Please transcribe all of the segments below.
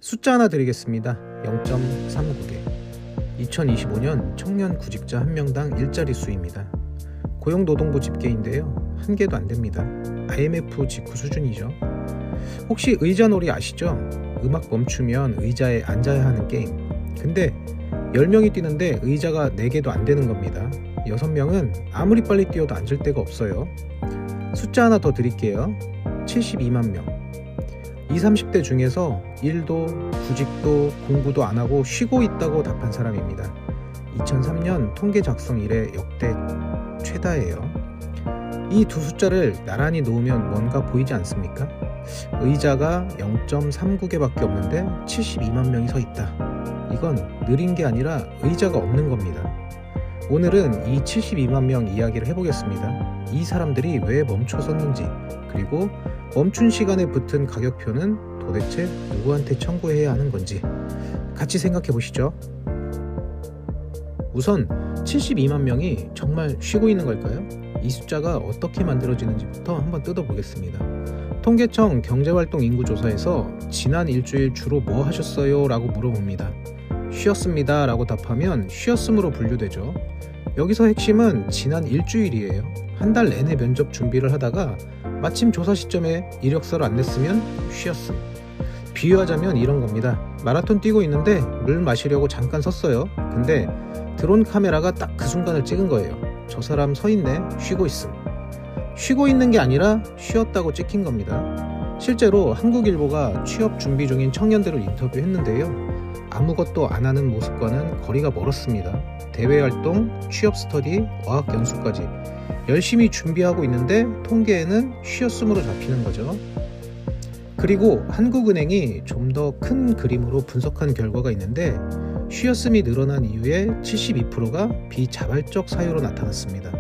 숫자 하나 드리겠습니다. 0.39개. 2025년 청년 구직자 1명당 일자리 수입니다. 고용노동부 집계인데요. 한 개도 안 됩니다. IMF 직후 수준이죠. 혹시 의자놀이 아시죠? 음악 멈추면 의자에 앉아야 하는 게임. 근데 10명이 뛰는데 의자가 4개도 안 되는 겁니다. 6명은 아무리 빨리 뛰어도 앉을 데가 없어요. 숫자 하나 더 드릴게요. 72만 명. 20, 30대 중에서 일도, 구직도, 공부도 안 하고 쉬고 있다고 답한 사람입니다. 2003년 통계 작성 이래 역대 최다예요. 이 두 숫자를 나란히 놓으면 뭔가 보이지 않습니까? 의자가 0.39개밖에 없는데 72만 명이 서 있다. 이건 느린 게 아니라 의자가 없는 겁니다. 오늘은 이 72만 명 이야기를 해보겠습니다. 이 사람들이 왜 멈춰섰는지, 그리고 멈춘 시간에 붙은 가격표는 도대체 누구한테 청구해야 하는 건지 같이 생각해 보시죠. 우선 72만 명이 정말 쉬고 있는 걸까요? 이 숫자가 어떻게 만들어지는지부터 한번 뜯어보겠습니다. 통계청 경제활동 인구조사에서 지난 일주일 주로 뭐 하셨어요? 라고 물어봅니다. 쉬었습니다 라고 답하면 쉬었음으로 분류되죠. 여기서 핵심은 지난 일주일이에요. 한 달 내내 면접 준비를 하다가 마침 조사 시점에 이력서를 안 냈으면 쉬었음. 비유하자면 이런 겁니다. 마라톤 뛰고 있는데 물 마시려고 잠깐 섰어요. 근데 드론 카메라가 딱 그 순간을 찍은 거예요. 저 사람 서 있네, 쉬고 있음. 쉬고 있는 게 아니라 쉬었다고 찍힌 겁니다. 실제로 한국일보가 취업 준비 중인 청년들을 인터뷰했는데요. 아무것도 안 하는 모습과는 거리가 멀었습니다. 대외활동, 취업 스터디, 어학 연수까지 열심히 준비하고 있는데 통계에는 쉬었음으로 잡히는 거죠. 그리고 한국은행이 좀 더 큰 그림으로 분석한 결과가 있는데 쉬었음이 늘어난 이유의 72%가 비자발적 사유로 나타났습니다.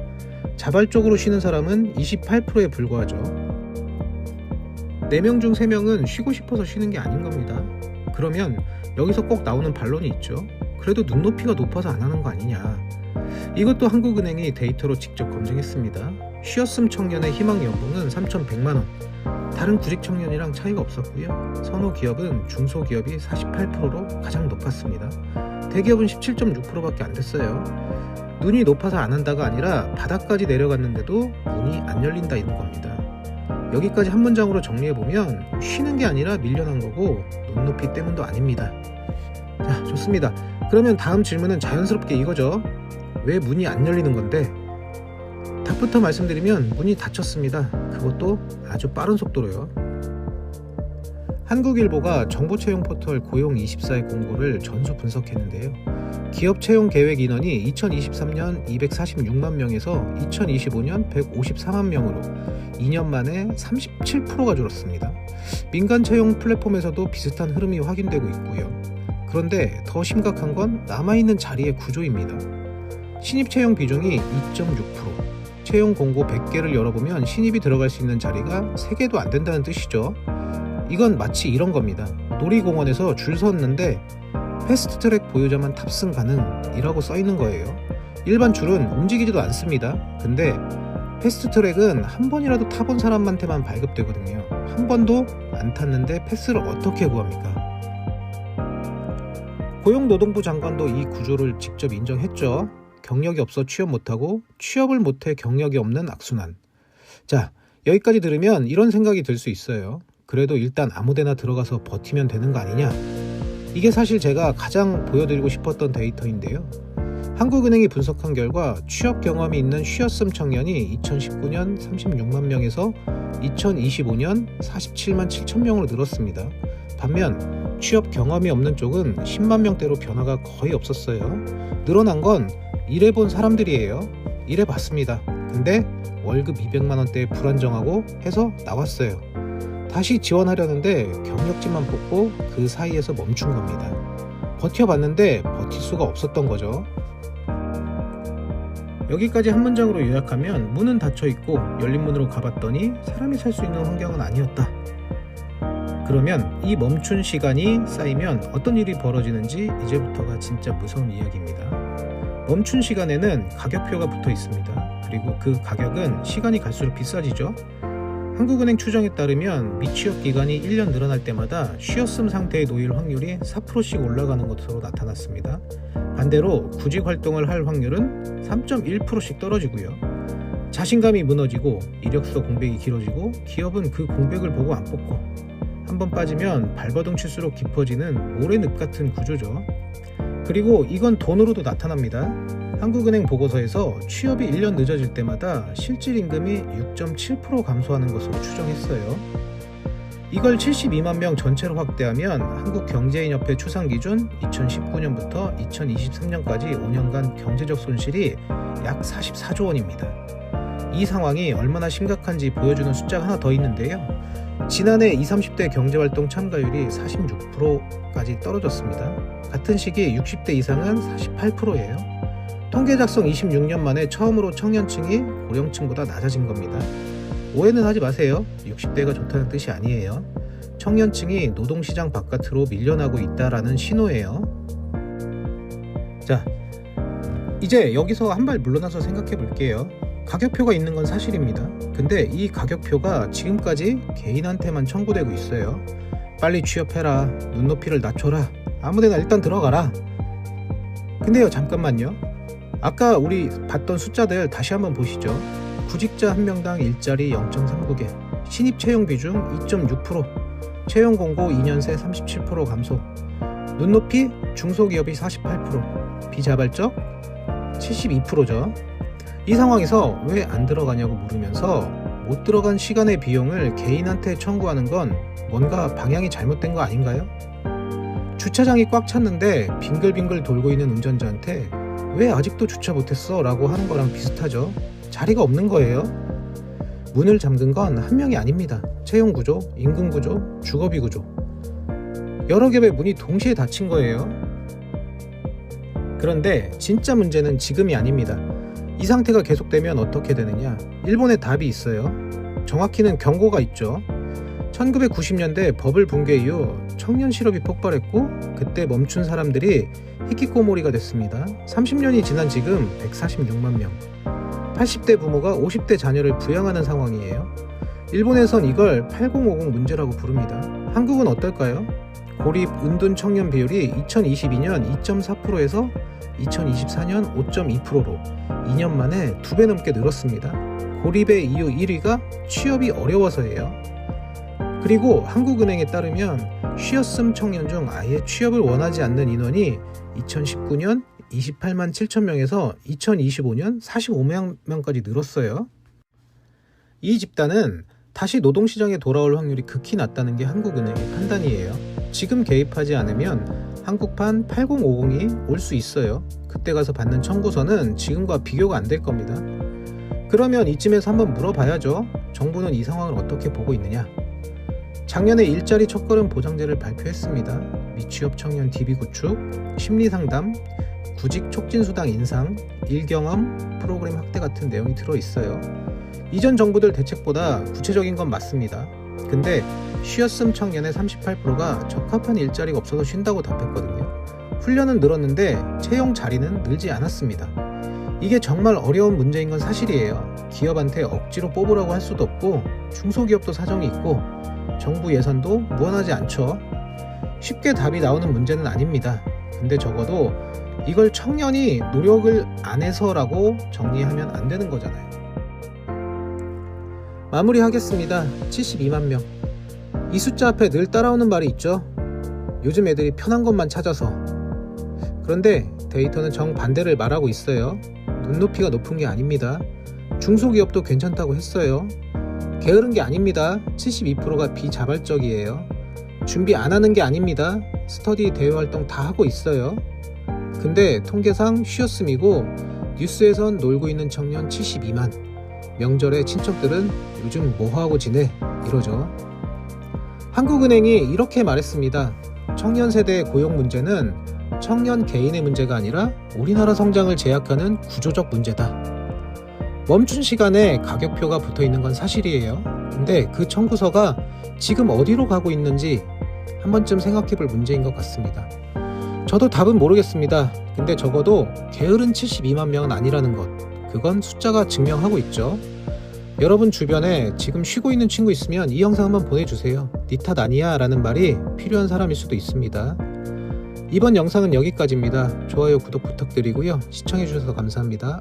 자발적으로 쉬는 사람은 28%에 불과하죠. 4명 중 3명은 쉬고 싶어서 쉬는 게 아닌 겁니다. 그러면 여기서 꼭 나오는 반론이 있죠. 그래도 눈높이가 높아서 안 하는 거 아니냐. 이것도 한국은행이 데이터로 직접 검증했습니다. 쉬었음 청년의 희망 연봉은 3,100만원. 다른 구직 청년이랑 차이가 없었고요. 선호 기업은 중소기업이 48%로 가장 높았습니다. 대기업은 17.6%밖에 안 됐어요. 눈이 높아서 안 한다가 아니라 바닥까지 내려갔는데도 문이 안 열린다 있는 겁니다. 여기까지 한 문장으로 정리해보면 쉬는 게 아니라 밀려난 거고 눈높이 때문도 아닙니다. 자, 좋습니다. 그러면 다음 질문은 자연스럽게 이거죠. 왜 문이 안 열리는 건데? 답부터 말씀드리면 문이 닫혔습니다. 그것도 아주 빠른 속도로요. 한국일보가 정보채용 포털 고용24의 공고를 전수 분석했는데요. 기업 채용 계획 인원이 2023년 246만 명에서 2025년 154만 명으로 2년 만에 37%가 줄었습니다. 민간 채용 플랫폼에서도 비슷한 흐름이 확인되고 있고요. 그런데 더 심각한 건 남아있는 자리의 구조입니다. 신입 채용 비중이 2.6%, 채용 공고 100개를 열어보면 신입이 들어갈 수 있는 자리가 3개도 안 된다는 뜻이죠. 이건 마치 이런 겁니다. 놀이공원에서 줄 섰는데 패스트트랙 보유자만 탑승 가능이라고 써있는 거예요. 일반 줄은 움직이지도 않습니다. 근데 패스트트랙은 한 번이라도 타본 사람한테만 발급되거든요. 한 번도 안 탔는데 패스를 어떻게 구합니까? 고용노동부 장관도 이 구조를 직접 인정했죠. 경력이 없어 취업 못하고 취업을 못해 경력이 없는 악순환. 자, 여기까지 들으면 이런 생각이 들 수 있어요. 그래도 일단 아무데나 들어가서 버티면 되는 거 아니냐? 이게 사실 제가 가장 보여드리고 싶었던 데이터인데요. 한국은행이 분석한 결과 취업 경험이 있는 쉬었음 청년이 2019년 36만 명에서 2025년 47만 7천 명으로 늘었습니다. 반면 취업 경험이 없는 쪽은 10만 명대로 변화가 거의 없었어요. 늘어난 건 일해본 사람들이에요. 일해봤습니다. 근데 월급 200만 원대에 불안정하고 해서 나왔어요. 다시 지원하려는데 경력직만 뽑고 그 사이에서 멈춘 겁니다. 버텨봤는데 버틸 수가 없었던 거죠. 여기까지 한 문장으로 요약하면 문은 닫혀있고 열린 문으로 가봤더니 사람이 살 수 있는 환경은 아니었다. 그러면 이 멈춘 시간이 쌓이면 어떤 일이 벌어지는지 이제부터가 진짜 무서운 이야기입니다. 멈춘 시간에는 가격표가 붙어 있습니다. 그리고 그 가격은 시간이 갈수록 비싸지죠. 한국은행 추정에 따르면 미취업 기간이 1년 늘어날 때마다 쉬었음 상태에 놓일 확률이 4%씩 올라가는 것으로 나타났습니다. 반대로 구직 활동을 할 확률은 3.1%씩 떨어지고요. 자신감이 무너지고 이력서 공백이 길어지고 기업은 그 공백을 보고 안 뽑고 한번 빠지면 발버둥 칠수록 깊어지는 모래늪 같은 구조죠. 그리고 이건 돈으로도 나타납니다. 한국은행 보고서에서 취업이 1년 늦어질 때마다 실질 임금이 6.7% 감소하는 것으로 추정했어요. 이걸 72만 명 전체로 확대하면 한국경제인협회 추산 기준 2019년부터 2023년까지 5년간 경제적 손실이 약 44조 원입니다. 이 상황이 얼마나 심각한지 보여주는 숫자가 하나 더 있는데요. 지난해 20, 30대 경제활동 참가율이 46%까지 떨어졌습니다. 같은 시기 60대 이상은 48%예요. 통계 작성 26년 만에 처음으로 청년층이 고령층보다 낮아진 겁니다. 오해는 하지 마세요. 60대가 좋다는 뜻이 아니에요. 청년층이 노동시장 바깥으로 밀려나고 있다라는 신호예요. 자, 이제 여기서 한 발 물러나서 생각해 볼게요. 가격표가 있는 건 사실입니다. 근데 이 가격표가 지금까지 개인한테만 청구되고 있어요. 빨리 취업해라, 눈높이를 낮춰라, 아무데나 일단 들어가라. 근데요, 잠깐만요. 아까 우리 봤던 숫자들 다시 한번 보시죠. 구직자 한 명당 일자리 0.39개, 신입 채용 비중 2.6%, 채용 공고 2년 새 37% 감소, 눈높이 중소기업이 48%, 비자발적 72%죠. 이 상황에서 왜 안 들어가냐고 물으면서 못 들어간 시간의 비용을 개인한테 청구하는 건 뭔가 방향이 잘못된 거 아닌가요? 주차장이 꽉 찼는데 빙글빙글 돌고 있는 운전자한테 왜 아직도 주차 못했어? 라고 하는 거랑 비슷하죠. 자리가 없는 거예요. 문을 잠근 건 한 명이 아닙니다. 채용 구조, 임금 구조, 주거비 구조. 여러 겹의 문이 동시에 닫힌 거예요. 그런데 진짜 문제는 지금이 아닙니다. 이 상태가 계속되면 어떻게 되느냐? 일본의 답이 있어요. 정확히는 경고가 있죠. 1990년대 버블 붕괴 이후 청년 실업이 폭발했고 그때 멈춘 사람들이 히키코모리가 됐습니다. 30년이 지난 지금 146만 명. 80대 부모가 50대 자녀를 부양하는 상황이에요. 일본에선 이걸 8050 문제라고 부릅니다. 한국은 어떨까요? 고립 은둔 청년 비율이 2022년 2.4%에서 2024년 5.2%로 2년 만에 2배 넘게 늘었습니다. 고립의 이유 1위가 취업이 어려워서예요. 그리고 한국은행에 따르면 쉬었음 청년 중 아예 취업을 원하지 않는 인원이 2019년 28만 7천 명에서 2025년 45만 명까지 늘었어요. 이 집단은 다시 노동시장에 돌아올 확률이 극히 낮다는 게 한국은행의 판단이에요. 지금 개입하지 않으면 한국판 8050이 올 수 있어요. 그때 가서 받는 청구서는 지금과 비교가 안 될 겁니다. 그러면 이쯤에서 한번 물어봐야죠. 정부는 이 상황을 어떻게 보고 있느냐? 작년에 일자리 첫걸음 보장제를 발표했습니다. 미취업 청년 DB 구축, 심리상담, 구직 촉진수당 인상, 일경험 프로그램 확대 같은 내용이 들어있어요. 이전 정부들 대책보다 구체적인 건 맞습니다. 근데 쉬었음 청년의 38%가 적합한 일자리가 없어서 쉰다고 답했거든요. 훈련은 늘었는데 채용 자리는 늘지 않았습니다. 이게 정말 어려운 문제인 건 사실이에요. 기업한테 억지로 뽑으라고 할 수도 없고 중소기업도 사정이 있고 정부 예산도 무한하지 않죠. 쉽게 답이 나오는 문제는 아닙니다. 근데 적어도 이걸 청년이 노력을 안 해서라고 정리하면 안 되는 거잖아요. 마무리하겠습니다. 72만 명. 이 숫자 앞에 늘 따라오는 말이 있죠. 요즘 애들이 편한 것만 찾아서. 그런데 데이터는 정반대를 말하고 있어요. 눈높이가 높은 게 아닙니다. 중소기업도 괜찮다고 했어요. 게으른 게 아닙니다. 72%가 비자발적이에요. 준비 안 하는 게 아닙니다. 스터디 대외 활동 다 하고 있어요. 근데 통계상 쉬었음이고 뉴스에선 놀고 있는 청년 72만. 명절에 친척들은 요즘 뭐하고 지내? 이러죠. 한국은행이 이렇게 말했습니다. 청년 세대의 고용 문제는 청년 개인의 문제가 아니라 우리나라 성장을 제약하는 구조적 문제다. 멈춘 시간에 가격표가 붙어있는 건 사실이에요. 근데 그 청구서가 지금 어디로 가고 있는지 한 번쯤 생각해볼 문제인 것 같습니다. 저도 답은 모르겠습니다. 근데 적어도 게으른 72만 명은 아니라는 것, 그건 숫자가 증명하고 있죠. 여러분 주변에 지금 쉬고 있는 친구 있으면 이 영상 한번 보내주세요. 니 탓 아니야 라는 말이 필요한 사람일 수도 있습니다. 이번 영상은 여기까지입니다. 좋아요, 구독 부탁드리고요. 시청해주셔서 감사합니다.